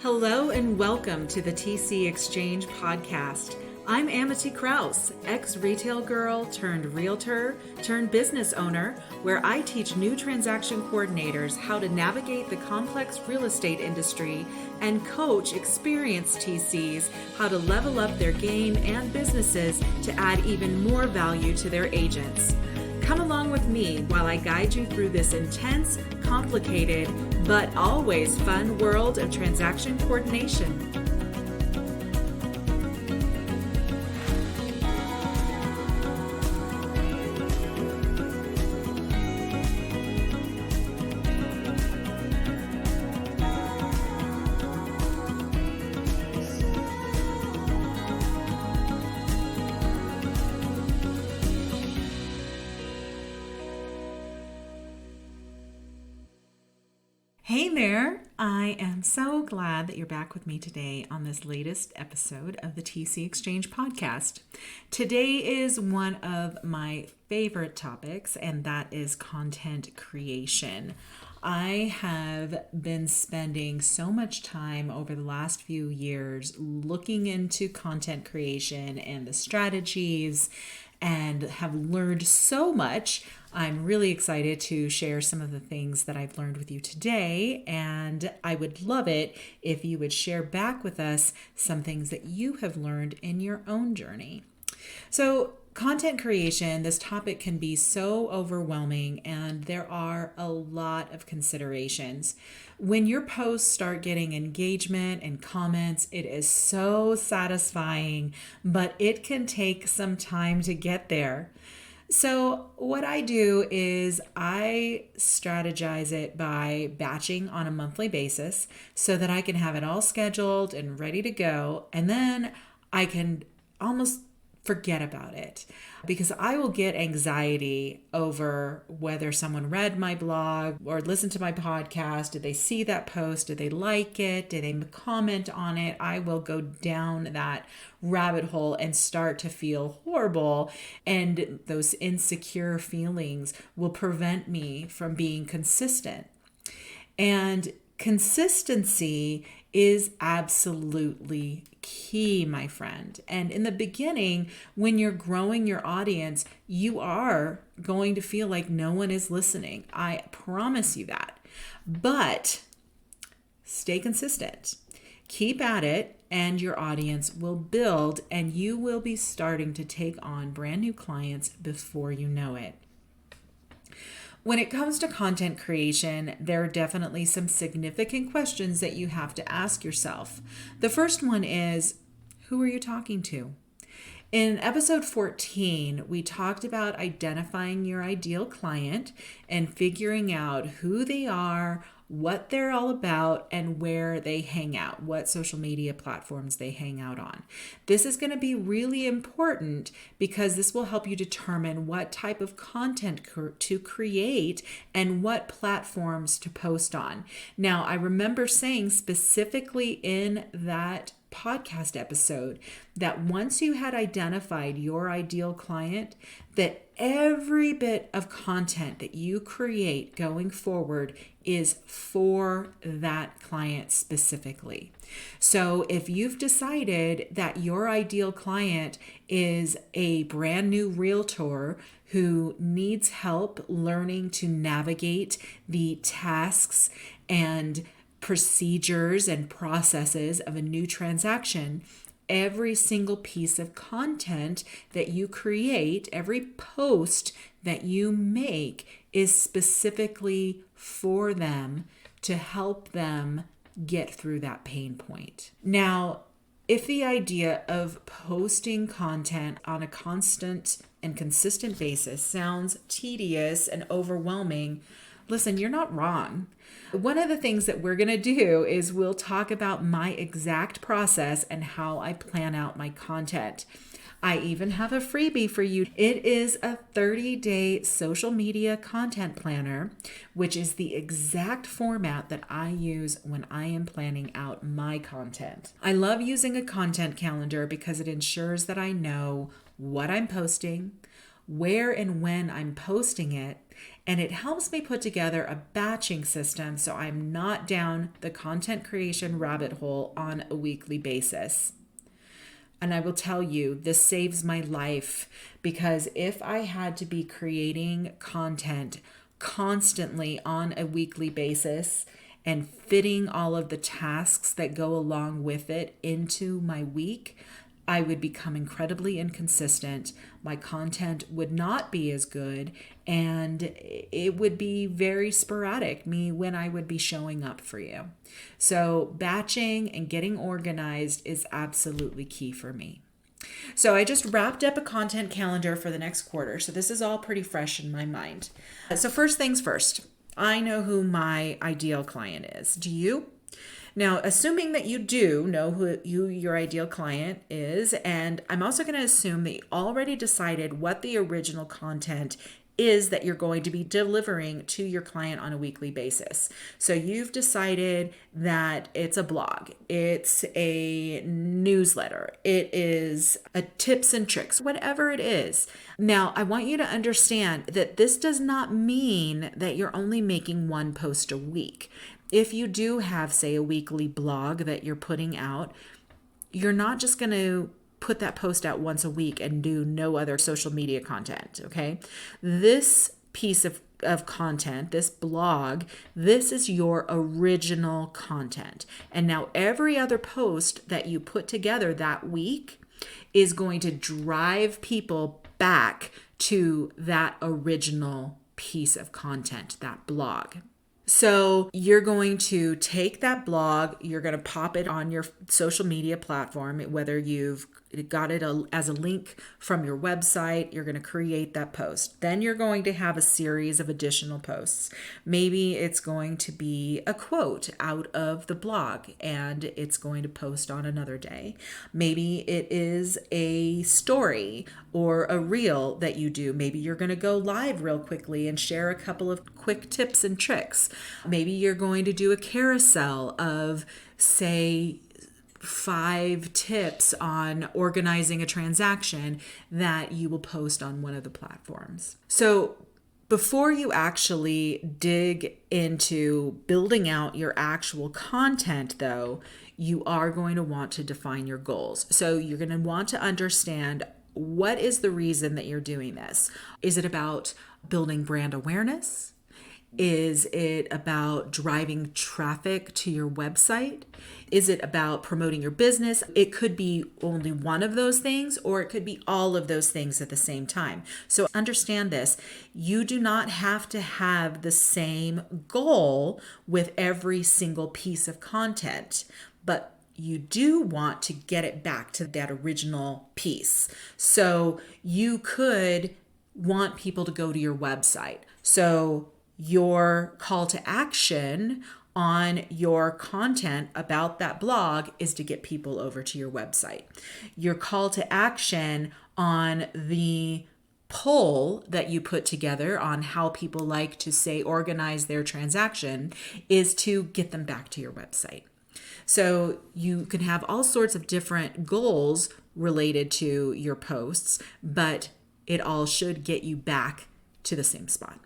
Hello and welcome to the TC Exchange podcast. I'm Amity Kraus, ex-retail girl turned realtor turned business owner, where I teach new transaction coordinators how to navigate the complex real estate industry and coach experienced TCs how to level up their game and businesses to add even more value to their agents. Come along with me while I guide you through this intense, complicated, but always fun world of transaction coordination. Hey there! I am so glad that you're back with me today on this latest episode of the TC Exchange podcast. Today is one of my favorite topics, and that is content creation. I have been spending so much time over the last few years looking into content creation and the strategies, and have learned so much. I'm really excited to share some of the things that I've learned with you today, and I would love it if you would share back with us some things that you have learned in your own journey. So, content creation, this topic can be so overwhelming, and there are a lot of considerations. When your posts start getting engagement and comments, it is so satisfying, but it can take some time to get there. So what I do is I strategize it by batching on a monthly basis so that I can have it all scheduled and ready to go. And then I can almost forget about it, because I will get anxiety over whether someone read my blog or listened to my podcast. Did they see that post? Did they like it? Did they comment on it? I will go down that rabbit hole and start to feel horrible. And those insecure feelings will prevent me from being consistent. And consistency is absolutely key, my friend. And in the beginning, when you're growing your audience, you are going to feel like no one is listening. I promise you that. But stay consistent. Keep at it, and your audience will build, and you will be starting to take on brand new clients before you know it. When it comes to content creation, there are definitely some significant questions that you have to ask yourself. The first one is, who are you talking to? In episode 14, we talked about identifying your ideal client and figuring out who they are, what they're all about, and where they hang out, what social media platforms they hang out on. This is going to be really important because this will help you determine what type of content to create and what platforms to post on. Now, I remember saying specifically in that podcast episode that once you had identified your ideal client, that every bit of content that you create going forward is for that client specifically. So if you've decided that your ideal client is a brand new realtor who needs help learning to navigate the tasks and procedures and processes of a new transaction, every single piece of content that you create, every post that you make is specifically for them to help them get through that pain point. Now, if the idea of posting content on a constant and consistent basis sounds tedious and overwhelming, listen, you're not wrong. One of the things that we're going to do is we'll talk about my exact process and how I plan out my content. I even have a freebie for you. It is a 30-day social media content planner, which is the exact format that I use when I am planning out my content. I love using a content calendar because it ensures that I know what I'm posting, where and when I'm posting it, and it helps me put together a batching system so I'm not down the content creation rabbit hole on a weekly basis. And I will tell you, this saves my life, because if I had to be creating content constantly on a weekly basis and fitting all of the tasks that go along with it into my week, I would become incredibly inconsistent. My content would not be as good, and it would be very sporadic, when I would be showing up for you. So batching and getting organized is absolutely key for me. So I just wrapped up a content calendar for the next quarter. So this is all pretty fresh in my mind. So first things first, I know who my ideal client is. Do you? Now, assuming that you do know who your ideal client is, and I'm also going to assume that you already decided what the original content is that you're going to be delivering to your client on a weekly basis. So you've decided that it's a blog, it's a newsletter, it is a tips and tricks, whatever it is. Now, I want you to understand that this does not mean that you're only making one post a week. If you do have, say, a weekly blog that you're putting out, you're not just going to put that post out once a week and do no other social media content, okay? This piece of content, this blog, this is your original content. And now every other post that you put together that week is going to drive people back to that original piece of content, that blog. So you're going to take that blog, you're going to pop it on your social media platform, whether you've got it as a link from your website, you're going to create that post. Then you're going to have a series of additional posts. Maybe it's going to be a quote out of the blog and it's going to post on another day. Maybe it is a story or a reel that you do. Maybe you're going to go live real quickly and share a couple of quick tips and tricks. Maybe you're going to do a carousel of, say, 5 tips on organizing a transaction that you will post on one of the platforms. So before you actually dig into building out your actual content, though, you are going to want to define your goals. So you're going to want to understand, what is the reason that you're doing this? Is it about building brand awareness? Is it about driving traffic to your website? Is it about promoting your business? It could be only one of those things, or it could be all of those things at the same time. So understand this. You do not have to have the same goal with every single piece of content, but you do want to get it back to that original piece. So you could want people to go to your website. So your call to action on your content about that blog is to get people over to your website. Your call to action on the poll that you put together on how people like to, say, organize their transaction is to get them back to your website. So you can have all sorts of different goals related to your posts, but it all should get you back to the same spot.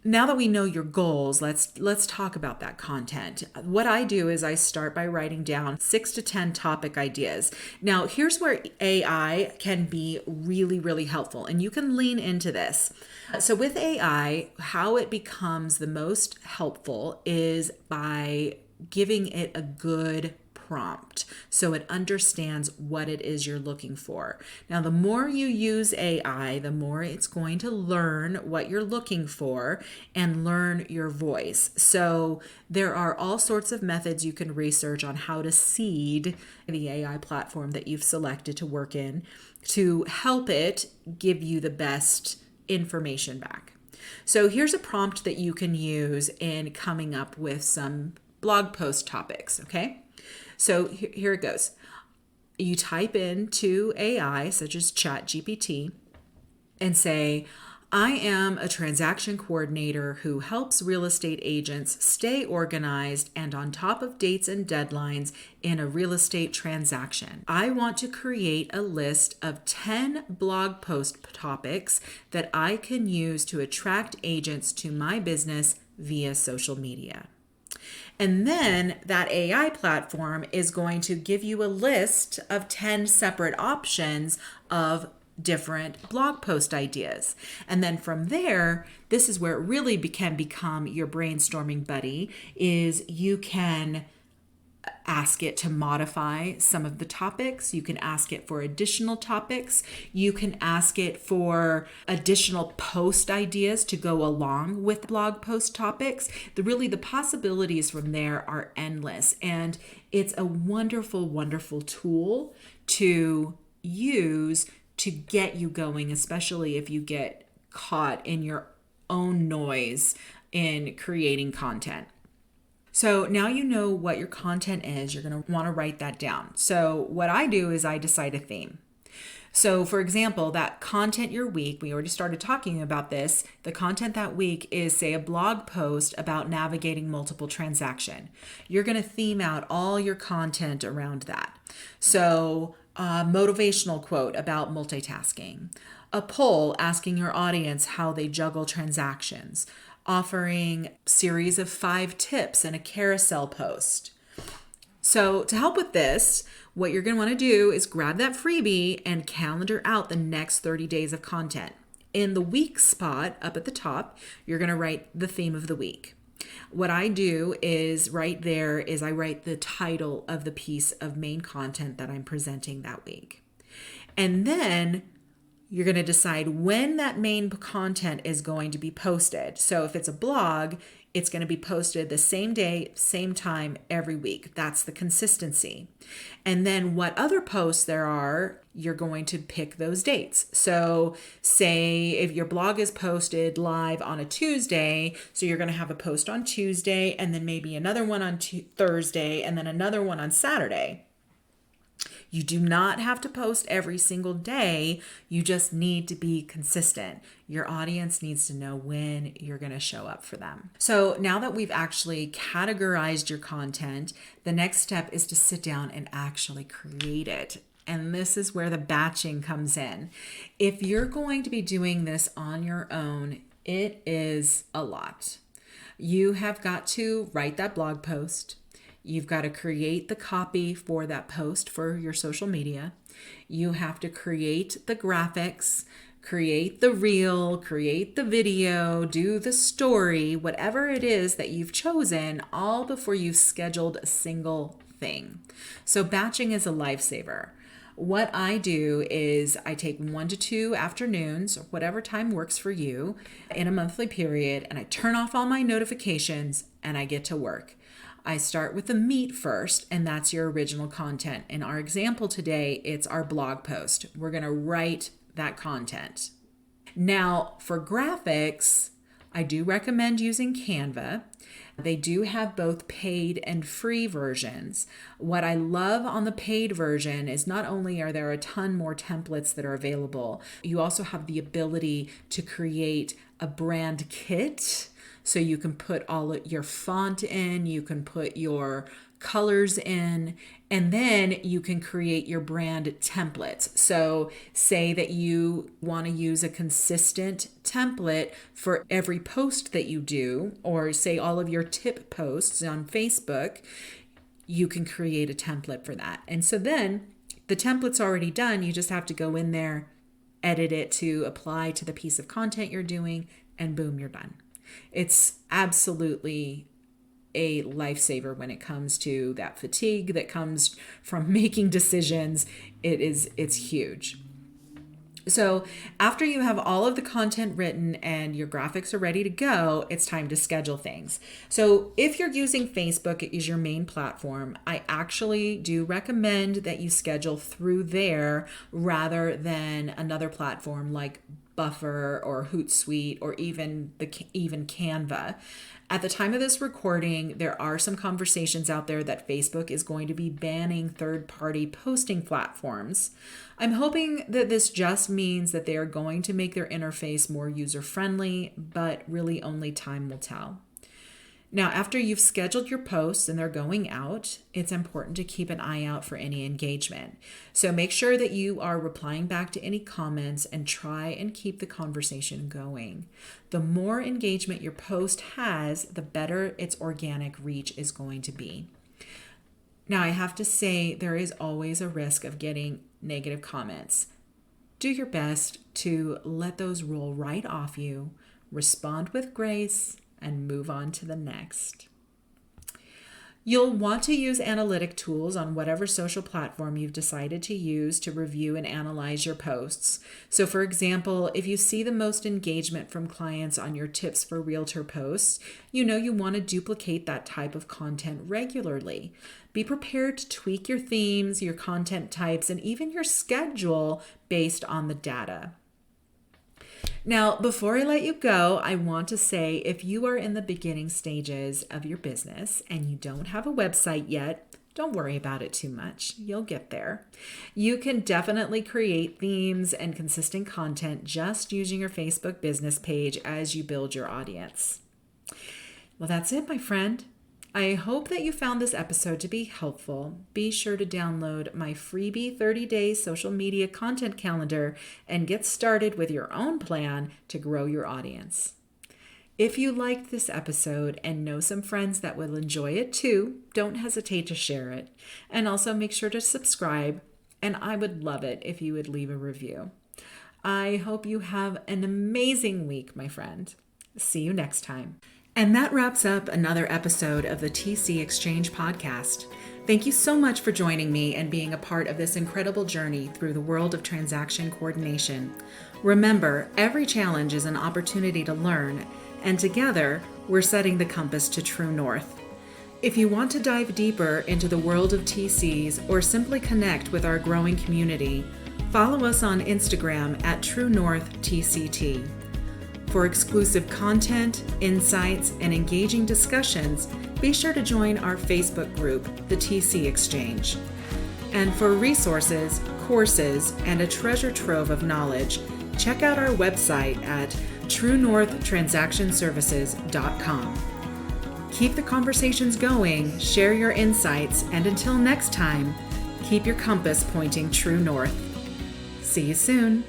Now that we know your goals, let's talk about that content. What I do is I start by writing down 6 to 10 topic ideas. Now, here's where AI can be really, really helpful, and you can lean into this. So with AI, how it becomes the most helpful is by giving it a good prompt so it understands what it is you're looking for. Now, the more you use AI, the more it's going to learn what you're looking for and learn your voice. So there are all sorts of methods you can research on how to seed the AI platform that you've selected to work in to help it give you the best information back. So here's a prompt that you can use in coming up with some blog post topics, okay? So here it goes. You type into AI, such as ChatGPT, and say, I am a transaction coordinator who helps real estate agents stay organized and on top of dates and deadlines in a real estate transaction. I want to create a list of 10 blog post topics that I can use to attract agents to my business via social media. And then that AI platform is going to give you a list of 10 separate options of different blog post ideas. And then from there, this is where it really can become your brainstorming buddy, is you can ask it to modify some of the topics. You can ask it for additional topics. You can ask it for additional post ideas to go along with blog post topics. The possibilities from there are endless. And it's a wonderful, wonderful tool to use to get you going, especially if you get caught in your own noise in creating content. So now you know what your content is. You're going to want to write that down. So what I do is I decide a theme. So for example, that content your week, we already started talking about this. The content that week is, say, a blog post about navigating multiple transaction. You're going to theme out all your content around that. So a motivational quote about multitasking, a poll asking your audience how they juggle transactions, offering series of 5 tips and a carousel post. So to help with this, what you're going to want to do is grab that freebie and calendar out the next 30 days of content. In the week spot up at the top, you're going to write the theme of the week. What I do is right there is I write the title of the piece of main content that I'm presenting that week. And then you're going to decide when that main content is going to be posted. So if it's a blog, it's going to be posted the same day, same time every week. That's the consistency. And then what other posts there are, you're going to pick those dates. So say if your blog is posted live on a Tuesday, so you're going to have a post on Tuesday and then maybe another one on Thursday and then another one on Saturday. You do not have to post every single day. You just need to be consistent. Your audience needs to know when you're going to show up for them. So now that we've actually categorized your content, the next step is to sit down and actually create it. And this is where the batching comes in. If you're going to be doing this on your own, it is a lot. You have got to write that blog post. You've got to create the copy for that post for your social media. You have to create the graphics, create the reel, create the video, do the story, whatever it is that you've chosen, all before you've scheduled a single thing. So batching is a lifesaver. What I do is I take 1 to 2 afternoons, or whatever time works for you, in a monthly period, and I turn off all my notifications and I get to work. I start with the meat first, and that's your original content. In our example today, it's our blog post. We're going to write that content. Now, for graphics, I do recommend using Canva. They do have both paid and free versions. What I love on the paid version is not only are there a ton more templates that are available, you also have the ability to create a brand kit. So you can put all of your font in, you can put your colors in, and then you can create your brand templates. So say that you want to use a consistent template for every post that you do, or say all of your tip posts on Facebook, you can create a template for that. And so then the template's already done. You just have to go in there, edit it to apply to the piece of content you're doing, and boom, you're done. It's absolutely a lifesaver when it comes to that fatigue that comes from making decisions. It's huge. So after you have all of the content written and your graphics are ready to go, it's time to schedule things. So if you're using Facebook as your main platform, I actually do recommend that you schedule through there rather than another platform like Buffer or Hootsuite or even Canva. At the time of this recording, there are some conversations out there that Facebook is going to be banning third-party posting platforms. I'm hoping that this just means that they are going to make their interface more user-friendly, but really only time will tell. Now, after you've scheduled your posts and they're going out, it's important to keep an eye out for any engagement. So make sure that you are replying back to any comments and try and keep the conversation going. The more engagement your post has, the better its organic reach is going to be. Now, I have to say there is always a risk of getting negative comments. Do your best to let those roll right off you, respond with grace, and move on to the next. You'll want to use analytic tools on whatever social platform you've decided to use to review and analyze your posts. So for example, if you see the most engagement from clients on your tips for realtor posts, you know you want to duplicate that type of content regularly. Be prepared to tweak your themes, your content types, and even your schedule based on the data. Now, before I let you go, I want to say if you are in the beginning stages of your business and you don't have a website yet, don't worry about it too much. You'll get there. You can definitely create themes and consistent content just using your Facebook business page as you build your audience. Well, that's it, my friend. I hope that you found this episode to be helpful. Be sure to download my freebie 30-day social media content calendar and get started with your own plan to grow your audience. If you liked this episode and know some friends that will enjoy it too, don't hesitate to share it. And also make sure to subscribe, and I would love it if you would leave a review. I hope you have an amazing week, my friend. See you next time. And that wraps up another episode of the TC Exchange podcast. Thank you so much for joining me and being a part of this incredible journey through the world of transaction coordination. Remember, every challenge is an opportunity to learn, and together, we're setting the compass to true north. If you want to dive deeper into the world of TCs or simply connect with our growing community, follow us on Instagram at TrueNorthTCT. For exclusive content, insights, and engaging discussions, be sure to join our Facebook group, the TC Exchange. And for resources, courses, and a treasure trove of knowledge, check out our website at TrueNorthTransactionServices.com. Keep the conversations going, share your insights, and until next time, keep your compass pointing true north. See you soon.